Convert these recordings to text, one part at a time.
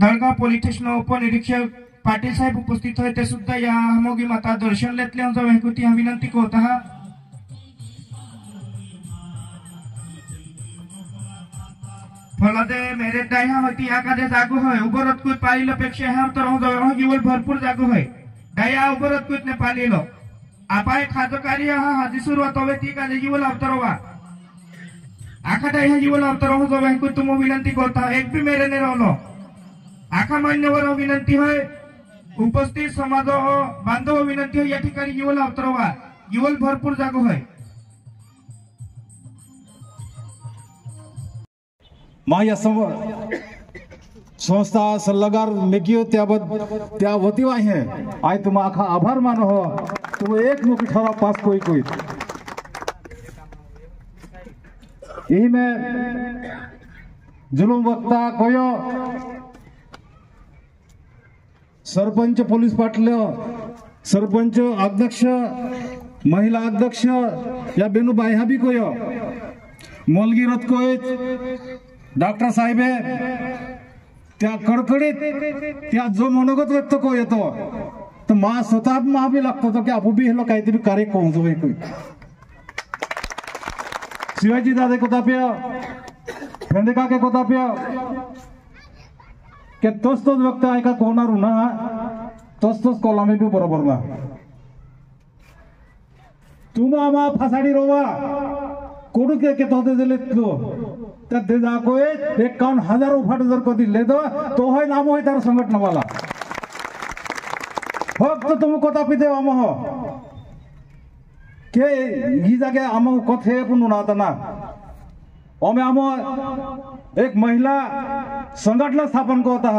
धळगाव police station उपनिरीक्षक पाटील साहेब उपस्थित होते ते सुद्धा या मोगी माता दर्शन लेतले आमचा वेहकुती हा विनंती करत हा फलदे मेरे दाया होती आकादे जागो है उबरत कुछ पालिलो पेक्षा ह्या तर हो जीवन भरपूर जागो है दाया उबरत कुछ ने पालिलो आपाय खाजकारी हा हाजी सुरुवात होवे ती का जीवन अवतरवा आखा दाया जीवन अवतर हो जो वेहकुत तुम विनंती करता एक भी मेरे ने रहलो आखा मान्यवर विनंती है उपस्थित समाज बांधव विनंती है या ठिकाणी जीवन अवतरवा जीवन भरपूर जागो है माया संस्था सल्लागार मेकियो त्या वती आहे आय तुम आखा आभार मानो हो तुम एक मुख ठहरा पास कोई यही में जुलूम वक्ता कोयो सरपंच पोलीस पाटील सरपंच अध्यक्ष महिला अध्यक्ष या बेनू बाया भी कोयो मोलगी रथ कोय डॉक्टर साहेब त्या कडकडीत त्या जो मनोगत व्यक्त को येतो तर मा स्वतः मा भी लागतो तो की आपू भी हेलो काहीतरी कार्य कोणजो कोई शिवाजी दादा कोताप्या फेंदेका के कोताप्या के तोच व्यक्त आहे का कोणारू ना तोच कोलामे भी बरोबर ना तुम आमा फासाडी रोवा कोडू के तोते दिले तो ते जाको 51,000 उफाट जर को दिले तो है नाम है तार संघटना वाला फक्त तुम कोता पिते आम हो के ही जागे आम कथे पुनु नातना ओमे आम एक महिला संघटना स्थापन को होता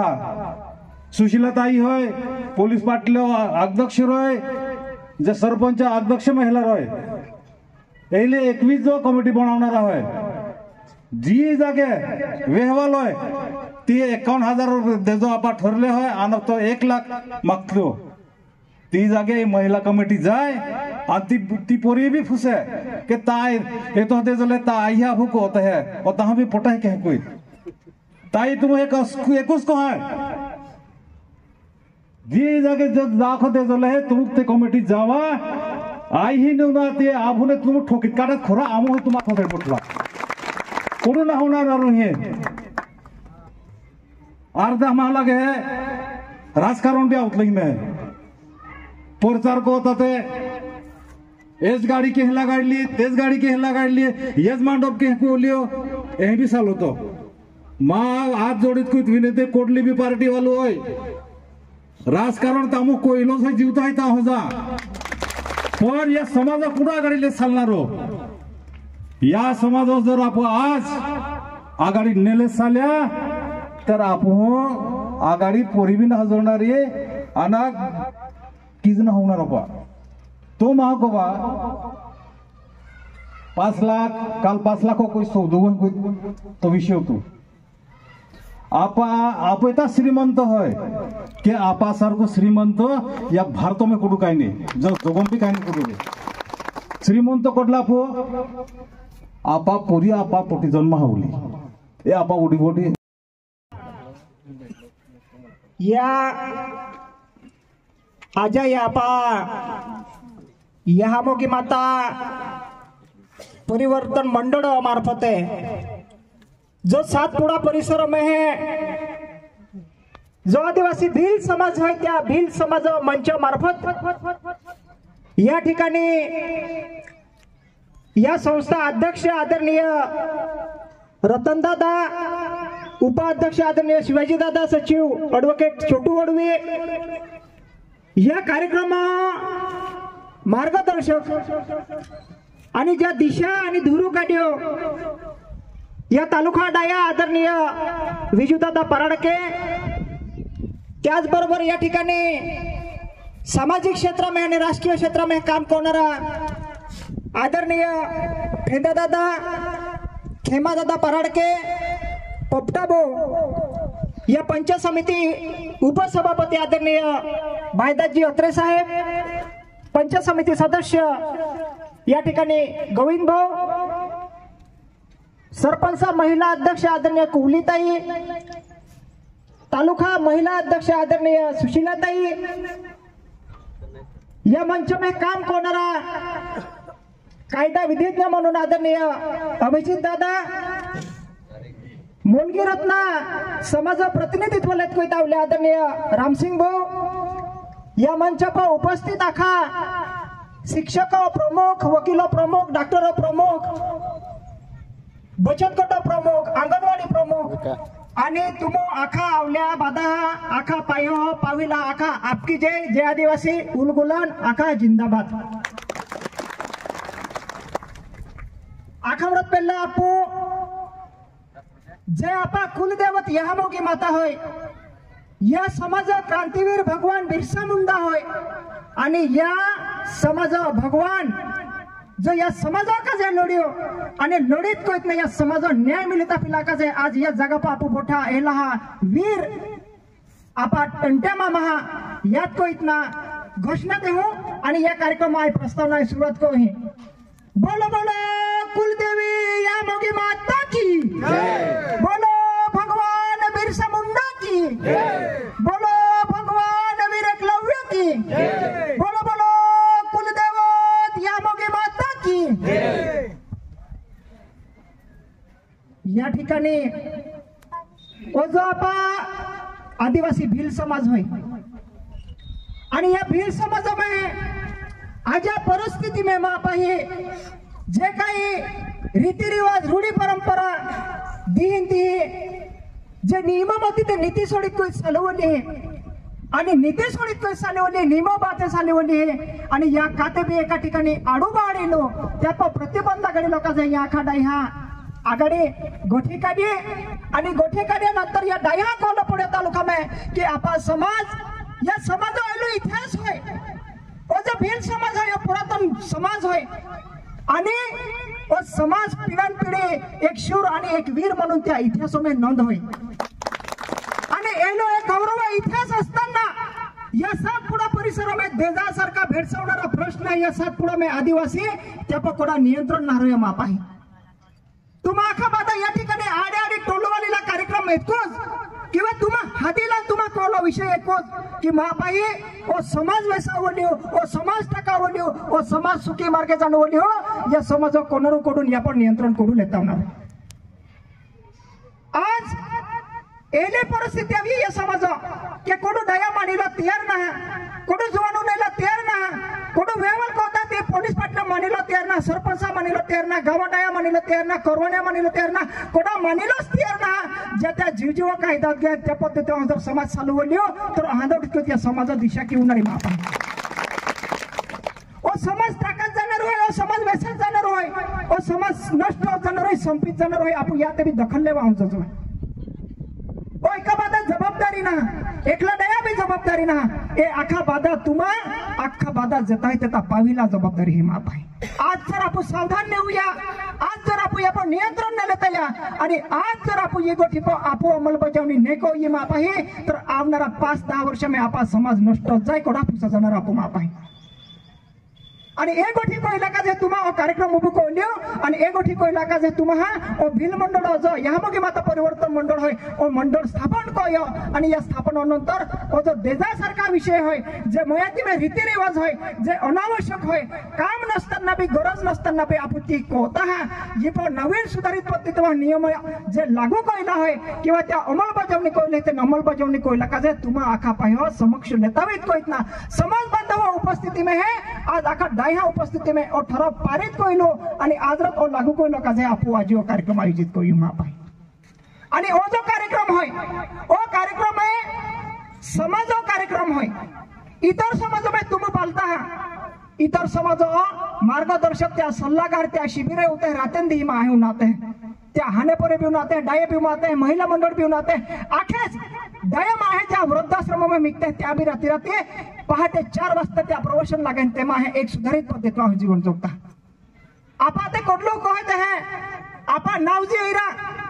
सुशीलाताई होय पोलीस पाटील अध्यक्ष रोय जे सरपंच अध्यक्ष महिला रोय एले 21 जो कमिटी बनवणार आहे जी जागे वेहवाल होय ती 51,000 देजो आपा ठरले होय आणि तो 1 लाख मागतो ती जागे महिला कमिटी जाय आणि ती पोरी भी फुसे के ताई ये तो दे जले ताई या भूको होता है और तहां भी पटाई के कोई ताई तुम एक 21 को है जी जागे जो दाखो दे जले है तुम ते कमिटी जावा आई ही ना ते आभुने तुम ठोकीत काढत खोरा आमो तुम खोटे पटला कोण ना होणार हे अर्धा माला गे राजकारण भी आवतलई में प्रचार को होता ते एस गाड़ी के हिला गाडली तेज गाड़ी के हिला गाडली येस मांडव के कोलियो ए भी साल होतो मा हात जोडीत कुत विनते कोडली भी पार्टी वालो होय राजकारण तामो कोइलो से जीवता है ता हो जा पण या समाज कुणा गाडीले चालणारो या समाज जर आपण आज आघाडी नेले साल्या तर आपण आघाडी पोरी भी ना जोडणारी आणि किजन होणार बा तो महाकोबा 5 लाख काल 5 लाख कोई सौदोगन कोई तो विषय होतो आप इतना श्रीमंत है कि आपा सारखो श्रीमंत या भारत में कुठू काही नाही जो जोगम भी काही नाही कुठू श्रीमंत कोडला पो आपा पोरी आपा पोटी जन्म हावली ए आपा उडी बोटी या आजा या आपा यहा मोगी माता परिवर्तन मंडल मार्फत जो सातपुड़ा परिसर में है जो आदिवासी भील समाज है त्या भील समाज मंच मार्फत या ठिकाणी या संस्था अध्यक्ष आदरणीय रतनदादा उपाध्यक्ष आदरणीय शिवाजी दादा सचिव ॲडव्होकेट छोटू वडवे या कार्यक्रमा मार्गदर्शक आणि ज्या दिशा आणि धुरू काढ्यो या तालुका डाया आदरणीय विजूदादा पराडके त्याचबरोबर या ठिकाणी सामाजिक क्षेत्र में आणि राजकीय क्षेत्र में काम करणारा आदरणीय फेंदादादा खेमादादा पराडके पोपटाबो या पंचायत समिती उपसभापती आदरणीय भाईदासजी अत्रे साहेब पंचायत समिती सदस्य या ठिकाणी गोविंद भाऊ सरपंच महिला अध्यक्ष आदरणीय कुवलीताई तालुका महिला अध्यक्ष आदरणीय सुशीलाताई, या मंच में काम करणारा कायदा विधिज्ञ म्हणून आदरणीय अभिजित दादा, मोलगी रत्ना समाज प्रतिनिधित्व लेत आदरणीय रामसिंग भाऊ, या मंच पर उपस्थित आखा शिक्षक प्रमुख, वकील प्रमुख, डॉक्टर प्रमुख, बचत गट प्रमुख, अंगणवाडी प्रमुख आणि तुम आखा आवल्या बादा आखा पायो पाविला आखा आपकी जय आदिवासी उलगुलान आखा जिंदाबाद। आखा व्रत पहला आपू जे आपा कुलदेवत यहामोगी माता होय, या समाज क्रांतीवीर भगवान बिरसा मुंडा होय आणि या समाज भगवान जो या समाजा जे लढियो आणि लढीत कोईत नाही या समाज न्याय मिळता पिला का जे आज या जगा पर आपू बोठा एला वीर आपा टंट्या मामा यात कोईत ना घोषणा देऊ आणि या कार्यक्रम आहे प्रस्तावना सुरुवात को ही। बोलो बोलो कुलदेवी या मोगी माता की जय, बोलो भगवान बिरसा मुंडा की जय, बोलो भगवान वीर एकलव्य की जय, बोलो बोलो कुलदेवत या मोगी माता की जय। या ठिकाणी जो आपा आदिवासी भील समाज होय आणि या भील समाजामध्ये आज या परिस्थिती में मापा ही जे काही रीति रिवाज रूढी परंपरा दीन ती जे नियमामती ते नीती सोडित कोई चालवली आणि नीती सोडित कोई चालवली नियम बाते चालवली आणि या काते बी एका ठिकाणी आडूबा आडलो त्या प्रतिबंध आघाडी लोकांचा या आखाडा ह्या आघाडी गोठी काढी आणि गोठी काढल्यानंतर या डाया कोल्हापूर तालुका में की आपा समाज या समाज इतिहास होय, जो भील समाज है पुरातन समाज है आणि समाज पिढ्यान पिढी एक शूर आणि एक वीर म्हणून त्या इतिहासामध्ये नोंद होय आणि एलो एक गौरव इतिहास असताना या सातपुडा परिसरामध्ये देजासारखा भेडसावणारा प्रश्न या सातपुडा में आदिवासी त्या पर कोणा नियंत्रण नारोया माप आहे। तुम्हा आखा बादा या ठिकाणी आडे आडे टोलवालीला कार्यक्रम ऐकूच किंवा तुम्हा हातीला तुम्हा कोला विषय ऐकूच की मापाई ओ समाज वैसावली ओ समाज टाकावली ओ समाज सुखी मार्गे जाणवली हो या समाज कोणारू कडून या पण नियंत्रण करू लेता होणार। आज एले परिस्थिती आवी या समाज के कोडू दया मानिला तयार ना, कोडू जवानू नेला तयार ना, कोडू वेवल कोता ते पोलीस पाटला मानिला तयार ना, सरपंच मानिला तयार ना, गावडाया मानिला तयार ना, करवण्या मानिला तयार ना, कोडा मानिलाच तयार ना। ज्या त्या जीव कायदा घ्या त्या पद्धतीने जर समाज चालवली तर आंदोलन त्या समाजा दिशा की उन्हाळी माप ओ समाज टाकत जाणार होय, ओ समाज वेसात जाणार होय, ओ समाज नष्ट होत जाणार होय, संपित जाणार होय, आपण या तरी दखल लेवा आमचं जो ओ एका बादा जबाबदारी ना, एकला दया बी जबाबदारी ना, ए आखा बादा तुम्हा आखा बादा जताय त्या पावीला जबाबदारी ही माप आहे। आज जर आपण सावधान नेऊया, आज जर आपण यापर नियंत्रण न लेता या आणि आज जर आपण ये गोष्टी आपो अंमलबजावणी नेको ये माप आहे तर आवणारा 5-10 वर्ष में आपा समाज नष्ट जाय कोडा पुसा जाणार आपो माप आहे। आणि एक गोठी को इलाका जे तुम्हा कार्यक्रम उभो कोल्यो आणि एक गोठी को इलाका जे तुम्हा ओ भील मंडळ जो यामोगी माता परिवर्तन मंडळ होय ओ मंडळ स्थापन कोयो आणि या स्थापनानंतर ओ जो देजासारखा विषय होय जे मयाती में रीति रिवाज होय जे अनावश्यक होय काम नसताना बी गरज नसताना बी आपत्ती कोता जे पण नवीन सुधारित पद्धतीवर नियम जे लागू कोयला होय किंवा त्या अंमलबजावणी कोयले ते अंमलबजावणी कोयला का जे तुम्हा आखा पायो समक्ष लेतावित कोइत ना समाज बांधव उपस्थिति में है आज आखा डाया उपस्थिति में और ठराव पारित कोइलो आणि आजरत और लागू कोइलो का जे आपू आज कार्यक्रम आयोजित कोई माप आहे आणि ओ जो कार्यक्रम होय ओ कार्यक्रम है समाजो कार्यक्रम होय इतर समाज में तुम पालता इतर समाज मार्गदर्शक त्या सल्लागार त्या शिबिरे होते रातेंदी में आहे उनाते त्या हाने परे भी उनाते डाये भी उनाते महिला मंडळ भी उनाते आखेच डाया माहे त्या वृद्धाश्रम में मिगते त्या भी राती राती पहाटे 4 वाजता त्या प्रवचन लागेन ते माहे एक सुधारित पद्धतीने जीवन जगता आपा ते कोडलो कहते हैं आपा नावजी इरा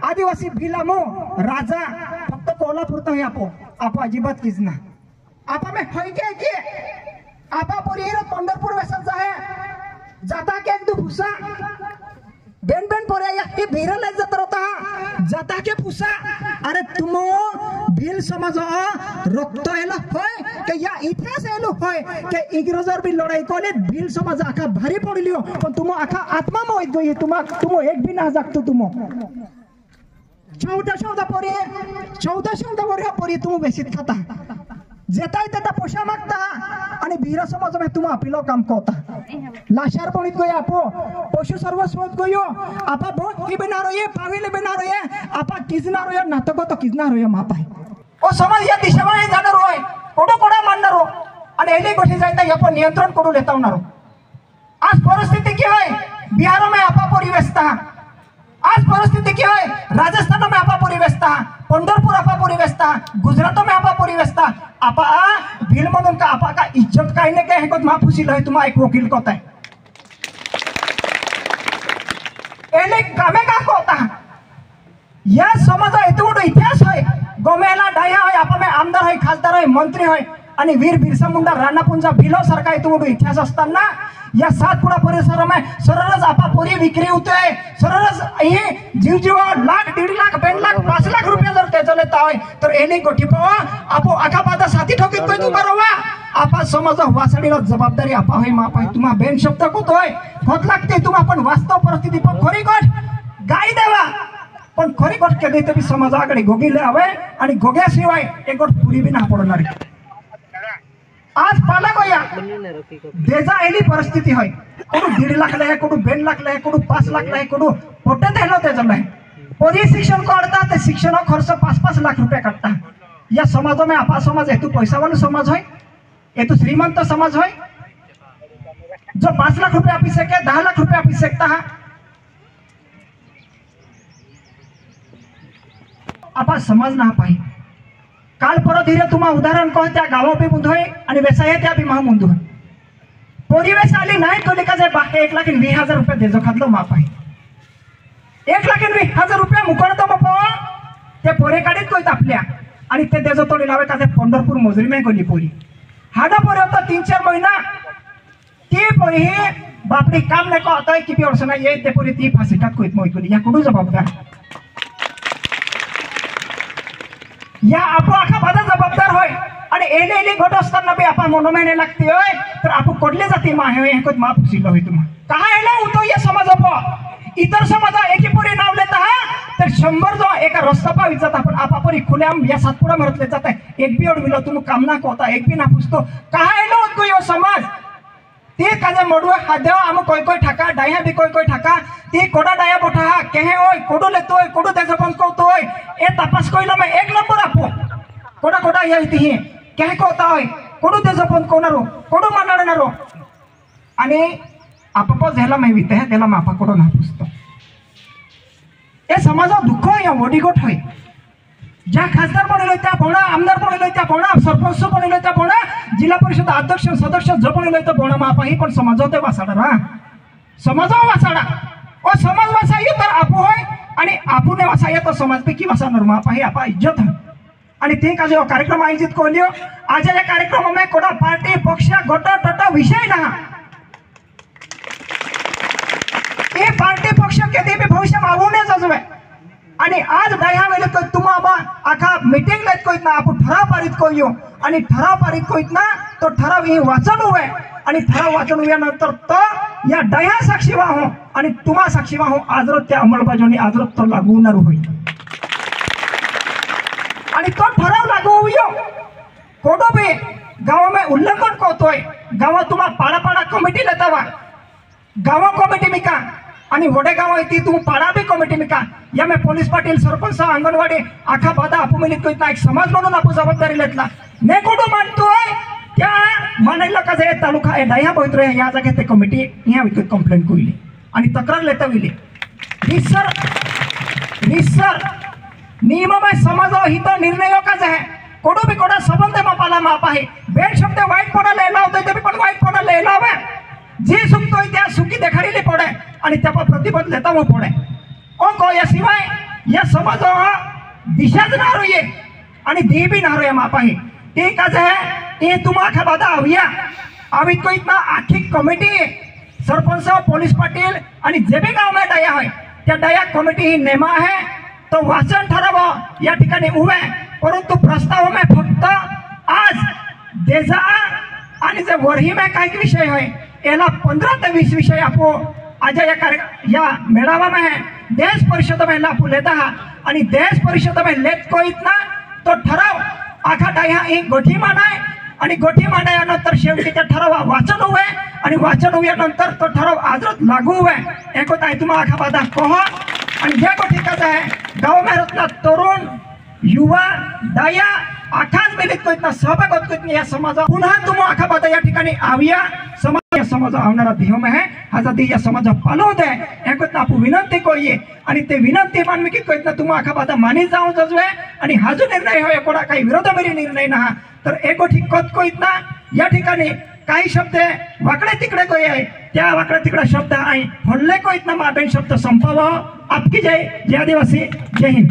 आदिवासी भिलामो राजा फक्त कोल्हापूर तो है आपो अजिबात कीच ना आपा में होय के आपा पुरी पंढरपूर वेसत जाए जाता के एक दो भूसा बेन बेन पोरे या हे भेरल जत रहता जाता के फुसा अरे तुम भील समाज रक्त एलो होय के या इतिहास एलो होय के इंग्रजर भी लड़ाई कोले भील समाज आखा भारी पड़लियो पण तुम आखा आत्मा में होत गई तुम एक भी ना जागतो तुम 14 पोरी पोरी तुम बेसित खाता जेताय तेता पोषा मागता आणि भीर समाज में तुम अपिलो काम कोता लाशार पणित गया आपो पशु सर्वस्वत गयो आपा बहुत की बिना रहे पाविले बिना रहे आपा किजना रहे नाटक तो किजना रहे मापाय ओ समाज या दिशेने जाणार होय कोडो कोडा मानणार हो आणि एले गोष्टी जायता आपण नियंत्रण करू लेता होणार आज परिस्थिती की होय बिहार में आपा परिवेशता आज परिस्थिती की होय राजस्थान में आपा परिवेशता पंढरपूर आपा परिवेशता गुजरात में आपा परिवेशता आपा भील मधून का आपा का इज्जत काही नाही काय हेकत माफुसील है तुम्हा एक वकील कोताय एले कामे का कोता या समाज एतोड इतिहास है गोमेला डाया है आपा में आमदार है खासदार है मंत्री है आणि वीर बिरसा मुंडा राणापुंजा भिलो सारखा एतोड इतिहास असताना या सातपुडा परिसर में सरळच आपा पोरी विक्री होते सरळच हे जीव लाख 1.5 लाख 2 लाख 5 लाख रुपये जर त्याचं लेता होय तर एने गोठी पावा आपो आखापादा साथी ठोकीत कोई तुम्हा रोवा आपा समाज वासडीला जबाबदारी आपा होय माप आहे तुम्हा बेन शब्द कोतोय खोत लागते तुम्हा पण वास्तव परिस्थिती पण खरी गोष्ट गाई देवा पण खरी गोष्ट कधी तरी समाजाकडे गोगीले हवे आणि गोग्याशिवाय एक गोष्ट पुरी बी ना पडणार आज पाला गोया देजा एली परिस्थिती है कोडू 1.5 लाख ले कोडू 2 लाख ले कोडू 5 लाख ले कोडू पोटे देलो त्याचं नाही पोरी शिक्षण करता ते शिक्षण खर्च 5-5 लाख रुपये काटता या समाज में आपा समाज हेतु पैसा वाला समाज है हेतु श्रीमंत समाज है जो 5 लाख रुपये आपी सके 10 लाख रुपये आपी सकता है आपा समज ना पाई काल परत धीरे तुम्हा उदाहरण कह त्या गावा पे मुंदोय आणि वेसाय त्या भी महा मुंदोय परिवेश आली नाही तो लेका जे बाकी 1,20,000 रुपये देजो खातलो माप आहे 1,20,000 रुपये मुकळतो बापा ते पोरे काढीत कोयत आपल्या आणि ते देजो तोडी लावे का ते पंढरपूर मोजरी में गोली पोरी हाडा पोरे होता 3-4 महिना ती पोरी बापडी काम नाही को आता किती वर्ष नाही ये ते पोरी ती फासीटात कोयत मोय गोली या कोडू जबाबदार या आपो आखा बाधा जबाबदार होय आणि एले घट असताना बी आपण मनोमेने लागते होय तर आपण कोडले जाते मा हे कोत माफ सिलो होय तुम्हा काय एला होतो या समाज आपो इतर समाज एकी पुरी नाव लेता तर 100 जो एका रस्ता पावित जात आपण आपापरी खुल्याम या सातपुडा मरतले जात एक बी ओडविलो तुम काम ना कोता एक बी ना पुसतो काय एला होतो यो समाज ते काजे मोडवा हादेव आम कोई ठाका डाया भी कोई ठाका ते कोडा डाया बोठा केहे ओय कोडो लेतोय कोडो त्याचं पण कोतोय ए तपास कोइला मैं 1 नंबर आपो कोडा येती हे केहे कोता होय कोडो त्याचं पण कोणारो कोडो मानाडनारो आणि आपपो झाला मैं विते त्याला मापा कोडो ना पुसतो ए समाज दुःख या वडी गोठ होय ज्या खासदार बनलो त्या बोणा आमदार बनलो त्या बोणा सरपंच बनलो त्या बोणा जिल्हा परिषद अध्यक्ष सदस्य जो बनलो त्या बोणा मापा ही पण समाजात वासाडा रा समाज वासाडा ओ समाज वासा ये तर आपो होय आणि आपुने वासा ये तर समाजपैकी वासा नरमा पाही आपा इज्जत है आणि ते का जो कार्यक्रम आयोजित कोलियो आज या कार्यक्रम में कोडा पार्टी पक्ष गट टट विषय ना ये पार्टी पक्ष कधी भी भविष्य मागवणे जाजवे आणि आज दया वेळे तो तुम्हा आखा मीटिंग लेत कोइत ना आपण ठराव पारित कोयो आणि ठराव पारित कोइत ना तो ठराव ही वाचन होय आणि ठराव वाचन होयानंतर तो या दया साक्षी वाहो आणि तुम्हा साक्षी वाहो आजरत त्या अंमलबजावणी आजरत तो लागू होणार होय आणि तो ठराव लागू होयो कोडो बे गाव में उल्लंघन कोतोय गाव तुम्हा पाडा कमिटी लेतावा गाव कमिटी मिका आणि वडे गाव आहे ती तू पाडा बी कमिटी मिका या में पोलीस पाटील सरपंच अंगणवाडी आखा बाधा आपू मिलित कोइत एक समाज म्हणून आपू जबाबदारी लेतला ने कोडो मानतोय त्या मानेला का जे तालुका आहे दया बोइत्रे या जागे ते कमिटी या विकत कंप्लेंट कोइली आणि तक्रार लेता विले रिसर नियम में समाज हित निर्णय का जे कोडो भी कोडा संबंध में पाला माप आहे बेड शब्द वाईट पडा लेला होते ते पण वाईट पडा लेला हवे जे सुखतोय त्या सुखी देखाडीले पडे आणि त्यापा प्रतिबंध लेता हो पडे ओ को या शिवाय या समाज दिशाच ना रहिए आणि दे भी ना रहे माप आहे ते का जे ते तुम्हा खा बाधा आविया आवी को इतना आखी कमिटी सरपंच पोलीस पाटील आणि जे भी गाव में डाया है त्या डाया कमिटी ही नेमा है तो वाचन ठरावं या ठिकाणी उभे, परंतु प्रस्ताव में फक्त आज देजा आणि जे वरही में काही विषय है याला 15 ते 20 विषय आपो आज या मेळावा में देश परिषद में लापू लेता आणि देश परिषद में लेत को इतना तो ठराव आखा डाया एक गोठी मांडाय आणि गोठी मांडल्यानंतर शेवटी त्या ठरावा वाचन हुए आणि वाचन हुयानंतर तो ठराव आजरत लागू हुए एको ताई तुम आखा बादा कहो आणि हे गोठी कसं आहे गाव में रत्ना तरुण युवा दाया आखाच मिलित को इतना सहभाग होत को इतनी या समाज पुन्हा तुम आखा बादा या ठिकाणी आविया या समाज आवणारा देह में है आजादी या समाज पालो दे एको आपू विनंती कोये आणि ते विनंती मानवी की को इतना तुम आखा बादा मानी जाऊ जजवे आणि हा जो निर्णय होय कोणा काही विरोधामेरी निर्णय ना तर एको ठीक कोत को इतना या ठिकाणी काही शब्द वाकडे तिकडे को आहे त्या वाकडे तिकडे शब्द आहे म्हणले को इतना माबेन शब्द संपाव आपकी जय आदिवासी जय हिंद।